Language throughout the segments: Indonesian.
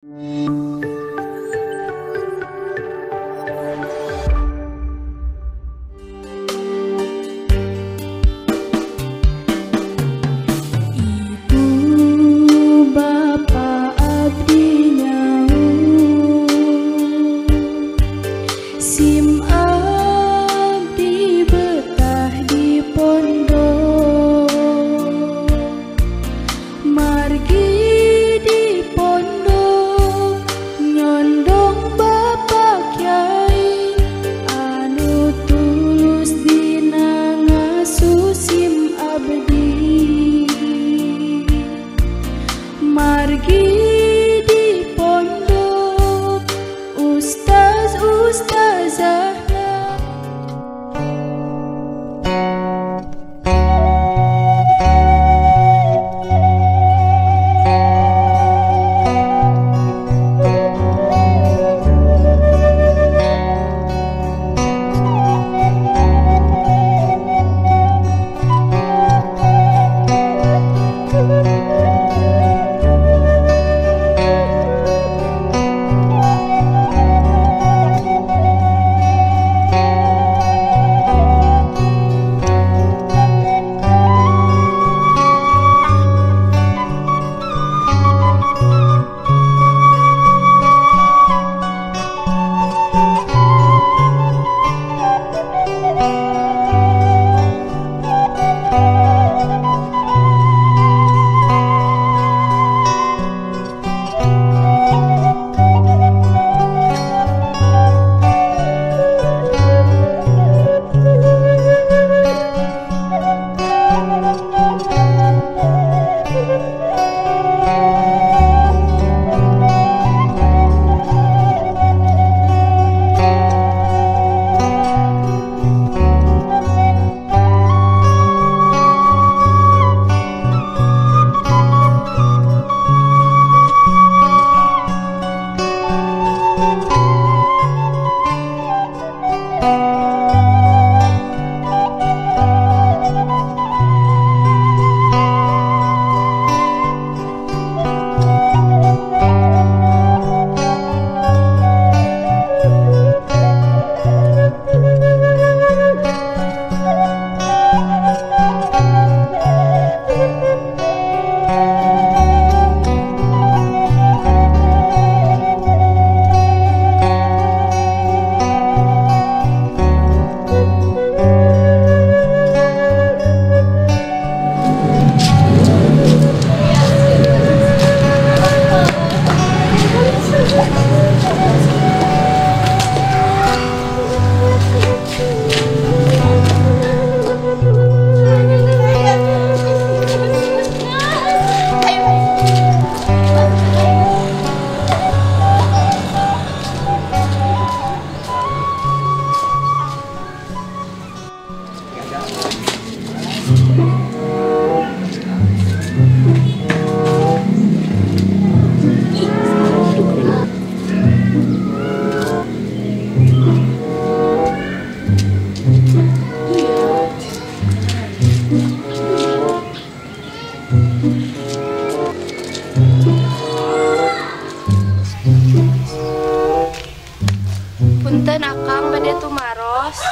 Punten Akang bade tumaros.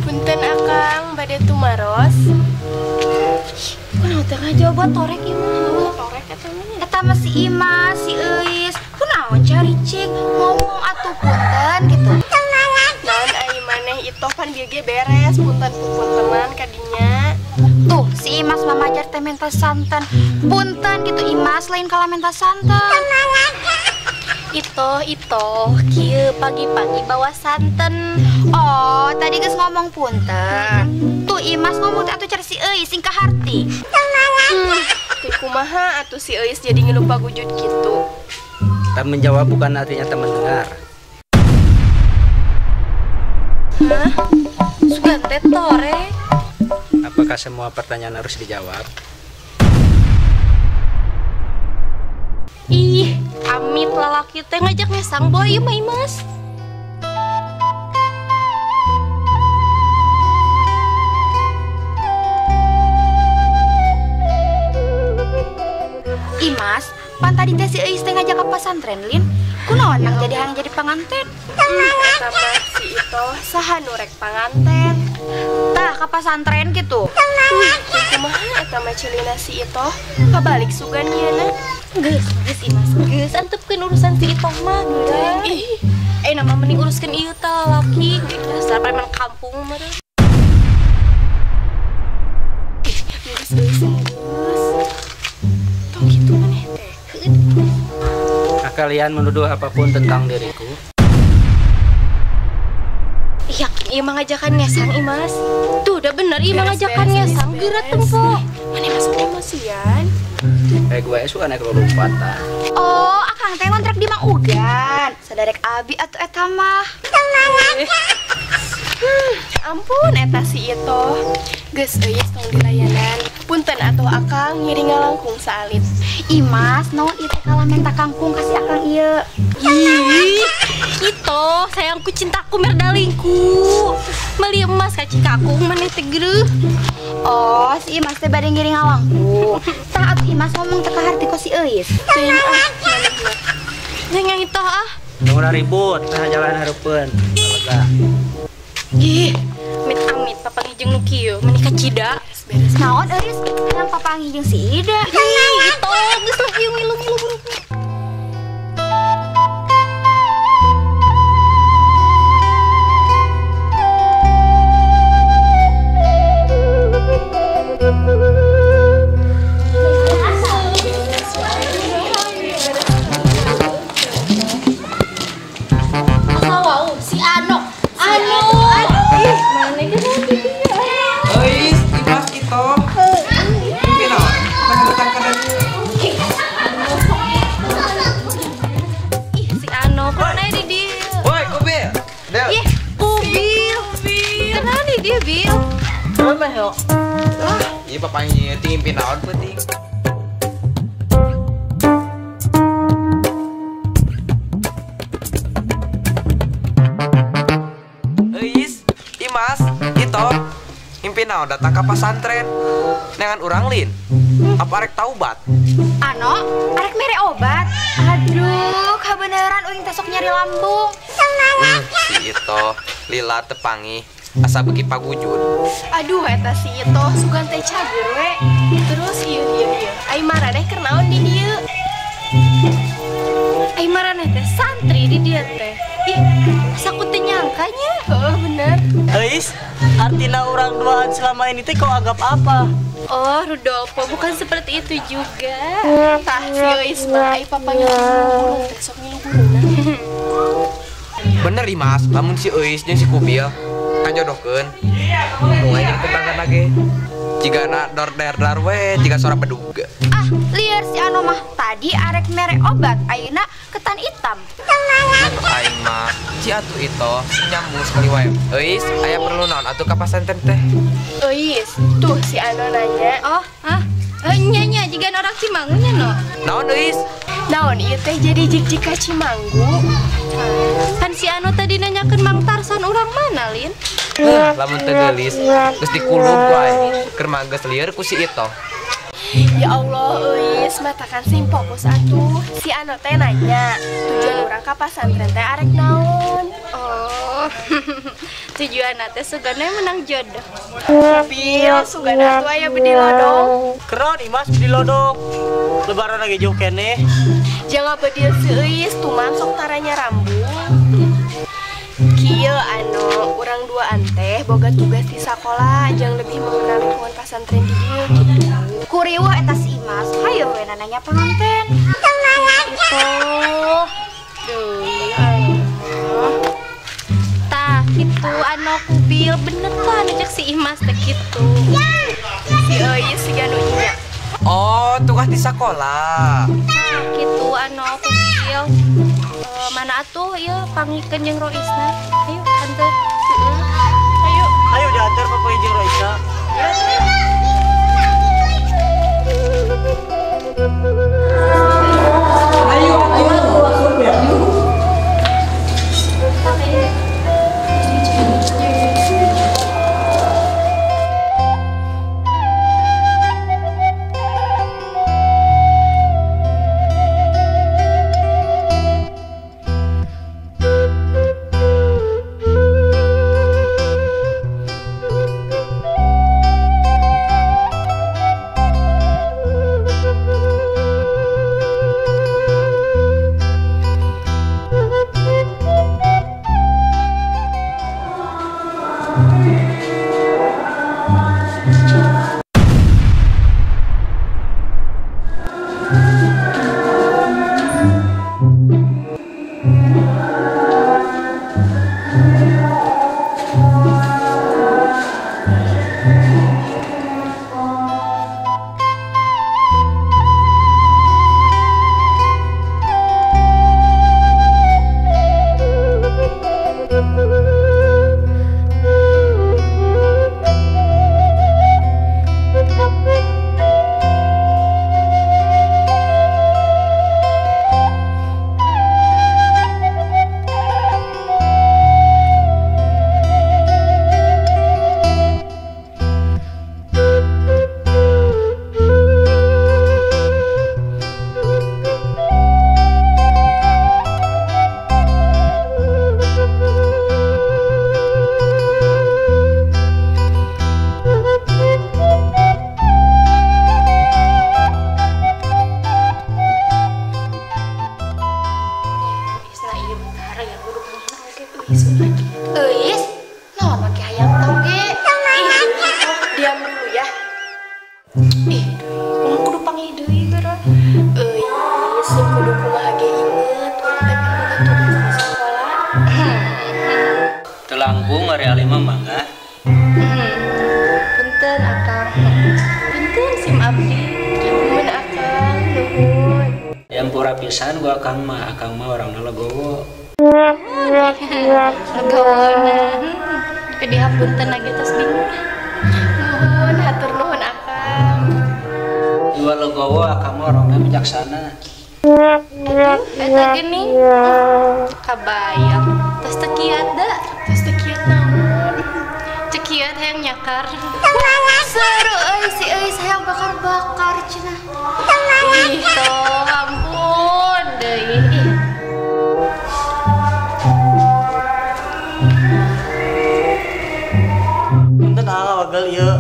Punten Akang bade tumaros. Kunaon teh ngajawab torek ieu mah? Torek eta mah. Eta mah si Imas, si Euis. Kunaon cari cik ngomong atuh punten gitu. Naon ai maneh itoh pan bieu ge beres punten pupun teman kadinya. Tuh si Imas mah majar teh menta santen. Punten gitu Imas lain kala menta santen. Itoh kieu pagi-pagi bawa santen. Oh, tadi geus ngomong punten. Tuh Imas ngomong teh atuh cari si Euis sing kaharti. Teu kumaha atuh si Euis jadi ngelupa wujud kitu. Tak menjawab bukan artinya tak mendengar. Hah? Sugan teh torek. Apakah semua pertanyaan harus dijawab? Ih, amit lalaki teh ngajak ngesang boy ieu mah Imas. Imas, pan tadi teh si Eis teh ngajak ke pesantren lin. Kunaon nang jadi penganten? Eta mah si itu saha nu rek panganten. Tah ke pesantren gitu. Kumaha eta mah celina si itu kabalik sugan ieu. Geus Imas, geus antepkeun urusan si Itoh mah geura. Nama mending uruskeun ieu teh lalaki, dasar preman kampung mah. Geus. Tong gitu maneh teh. Nah, kalian menuduh apapun tentang diriku. Iya mah ngajakan ngesang Imas. Tuh udah bener iya mah ngajakan ngesang geura tempo. Maneh masuk emosian. Gue suka naik lompat tah. Oh, akang teh ngontrak di Mang Ugan. Sadarek abi atuh eta mah. Ampun eta si itu. Geus euy tong dilayanan. Punten atuh akang ngiring ngalangkung saalit. Imas, naon ieu teh kalamenta kangkung kasih akang ieu. Ih, Itoh sayangku cintaku merdalingku. Meuli emas ka Cikakung maneh teh geureuh. Oh, si Imas teh bade ngiring ngalangkung. Tah atuh Imas ngomong teh ka harti ku si Eis. Teuing maneh. Yang Itoh ah. Tunggu ribut, nah jalan hareupeun. Lega. Ih, amit-amit papangijeng nu kieu menikah cida. Naon Eis? Nang papangi jeung si Ida. Ih, Itoh geus lah ieu ngilu. Eis, Imas gitu. Pinaon? Mana datang ka dari? Ih, si Ano, kemana di dia? Woi, Kubil. Del. Ih, Bil. Kenapa nih dia, Bil? Iya papanya tingin pinaon penting. Eis, Imas, itu impinaon datang ke pesantren dengan urang lin. Apa rek taubat? Ano, arek mere obat. Aduh, kabeneran uing teh sok nyari lambung. Si itu lila tepangi asa begi pagujun. Aduh eta si itu sugan teh cager we. Terus ieu. Ai maraneh keur naon di dieu? Ai maraneh teh santri di dia teh. Ih, saku teh nyangkanya. Heeh, bener. Eis, artina orang duaan selama ini teh kau anggap apa? Oh, Rudolfo, bukan seperti itu juga. Tah si Eis mah ai papanya burung teh sok ngilu-burungna. Bener Imas, lamun si Eis jeung si Kubil kajodohkeun. Tunggu aja tetangga lagi. Jika nak dar we, jika suara beduga. Ah, liar si Ano mah tadi arek mere obat, ayeuna ketan hitam. Aing mah, si atuh itu nyambung sekali wae. Eis, aya perlu naon atuh ka pesantren teh? Eis, tuh si Ano nanya. Oh, hah? Nya jigan orang Cimangunya no. Naon Eis? Naon ieu teh jadi jik-jik ka Cimanggu? Kan si Ano tadi nanyakeun Mang Tarsan orang mana, Lin? Lamun teu geulis, geus dikulub wae. Keur mah geus lieur ku si itu. Ya Allah, Eis, matakan sim fokus atuh. Si Ano teh nanya, tujuan urang ka pesantren teh arek naon? Oh, tujuan teh sugana menang jodoh. Bil, sugan atuh aya bedi lodong. Keron Imas di lodong. Lebaran lagi jauh kene. Jangan bedil si Eis, tuman sok taranya rambut. Kieu Ano, urang duaan teh boga tugas di sekolah, jangan lebih mengenal lingkungan pesantren di dieu gitu. Kuriweuh eta si Imas, hayo we nanya penganten. Itu. Tah, gitu Ano Kubil bener kan ajak si Imas teh gitu. Si Eis si ganunya. Oh, tugas di sekolah. Gitu Ano Kubil. Mana atuh ieu pangikeun jeung Roisna. Ayo antar. Ayo. Ayo diantar Papa jeung Raisa. sun kudu kumaha ge inget urang teh boga tugas di sekolah. Telangkung ari alima mangga. Punten Akang. Punten sim abdi. Nuhun Akang, nuhun. Yang pura pisan gua akang mah orangna legowo. Legawana. Kediha punten lagi tos bingung. Nuhun, hatur nuhun Akang. Dua legowo akang mah orangna bijaksana. Eta geuning. Kabayang. Tos teu kiat da. Tos teu kiat naon? Cek kiat hayang nyakar. Seru si euy hayang bakar-bakar cenah. Ih, toh ampun deui. Ih. Punten wagal ieu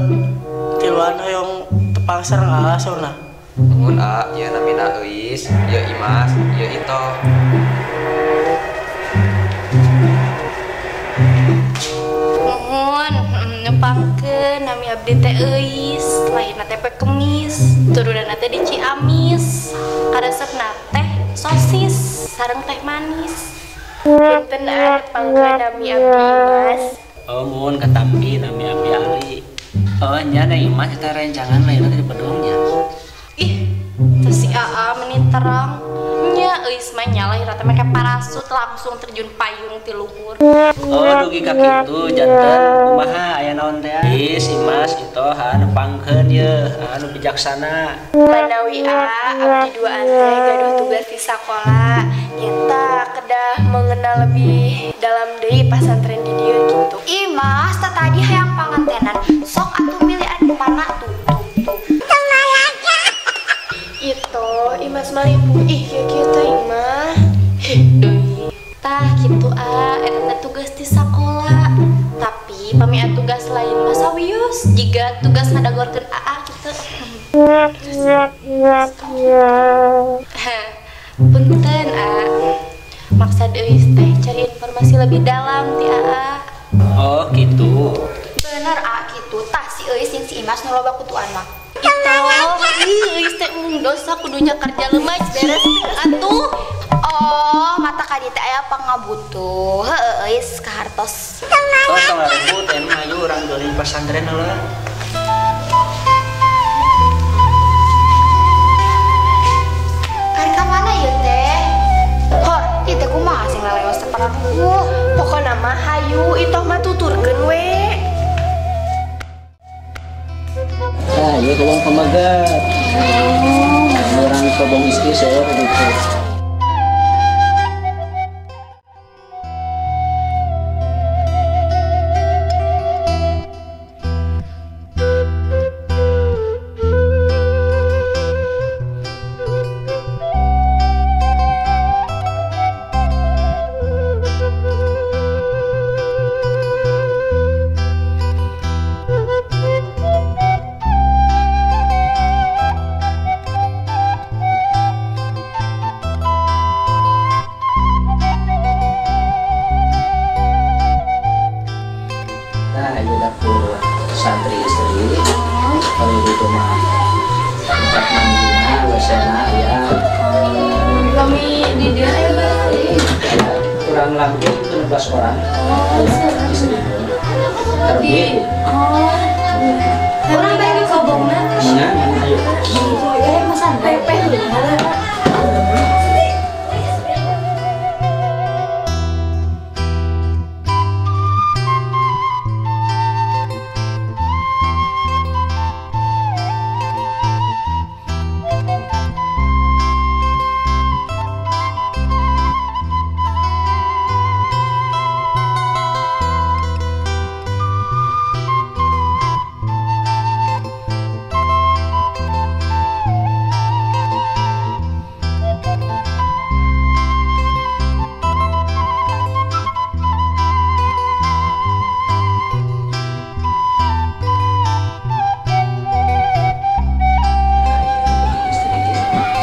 tiluan hoyong tepang sareng sauna. Nuhun ya namina Eis, ya Imas, ya Ito. Nuhun, nepangkeun nami abdi teh Eis, lahirna teh Kemis, turunanna teh di Ciamis. Karesepna teh sosis sareng teh manis. Punten pangkeun nami abdi Imas. Oh mun katampi nami abdi Ali. Oh nya da Imas eta rencangan lainna teh pedongnya. Ih, teu si AA meni terang. Nya Eis mah nya lahirna teh make parasut langsung terjun payung ti luhur. Oh dugi ka kitu janten kumaha aya naon teh? Is Imas itu nepangkeun ye anu bijaksana. Manawi abdi duaan teh gaduh tugas di sekolah. Nyata kedah mengenal lebih dalam deui pasantren di dieu gitu. Imas tadi hayang pangantenan. Sok atuh milih anu mana tuh. Itu Imas malibu ih kieu teh Imah. Deui. Tah kitu eta teh tugas di sakola. Tapi pamian tugas lain mah sawios jiga tugas ngadagorkeun AA kitu. Punten maksud Eis teh cari informasi lebih dalam ti AA. Oh gitu. Bener gitu. Tah si euy jeung si Imas nu loba kutuan mah. Eis teh dosa kudunya kerja lemah beres atuh. Oh, mata kadi teh aya pangabutuh. Heueuy ka hartos. Oh tong rebut en maju urang geuling pasantren heula. Kari ka mana ieu teh? Hor, ieu teh kumaha sing laleos teh pararuh. Pokona mah hayu itoh mah tuturkeun we. Nah, ieu kobong pamagat. Urang kobong istri saya gitu. Santri istri kalau itu mah tempat mandinya wesena ya Kami di dia kurang lebih 17 orang istri terlebih orang pengen kobongna mana ayo masan pepeh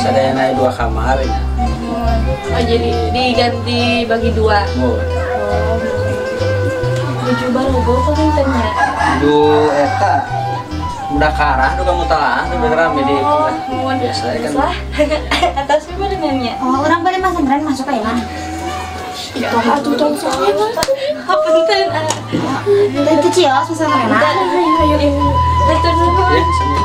sadayana 2 kamar ya. Oh jadi diganti bagi 2. Oh. Coba logo paling tanya. Du eta udah karah tuh kamu telah tuh rame di biasa kan. Atas apa dengannya? Oh, orang pada pesantren masuk aja lah. Itu atuh tong soalnya. Punten. Itu cios pesantren. Ayo. Betul. Ya,